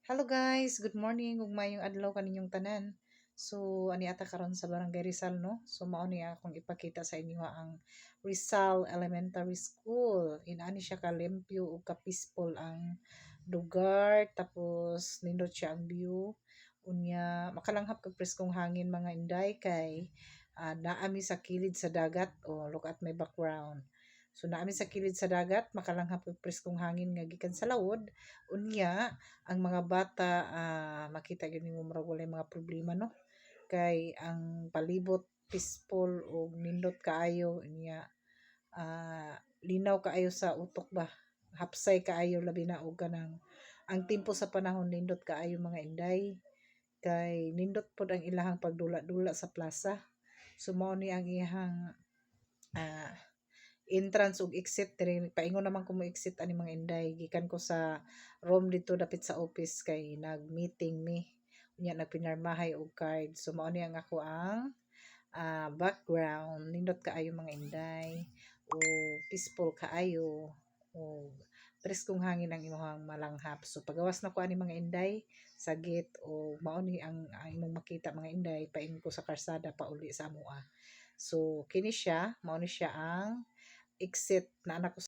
Hello guys, good morning ug mayong adlaw kaninyong tanan. So ani ata karon sa Barangay Rizal no. So mao ni akong ipakita sa inyo ang Rizal Elementary School. Inaani siya ka limpyo ug ka peaceful ang lugar tapos nindot siya ang view. Unya makalanghap kag preskong hangin mga inday kay naami sa kilid sa dagat. Oh, look at my background. So naami sa kilid sa dagat, makalanghap kag preskong hangin nga gikan sa lawod. Unya ang mga bata makita gyud nimo murag walay mga problema no kay ang palibot peaceful ug nindot kaayo niya linaw kaayo sa utok ba, hapsay kaayo labi na og kanang ang tempo sa panahon nindot kaayo mga inday kay nindot pod ang ilahang pagdula-dula sa plaza. So mao ni ang iyang ah, entrance ug exit diri paingon naman ko mo exit ani mga inday gikan ko sa room dito dapit sa office kay nag-meeting mi unya nagpinarmahay og card. So mao ni ang ako ang background nindot kaayo mga inday o peaceful kaayo o preskong hangin ang imong malanghap. So pagawas na ko ani mga inday sagit o mao ni ang imong makita mga inday paingon ko sa karsada pauli sa amoa. So kini siya mao ni siya ang exit na anak ko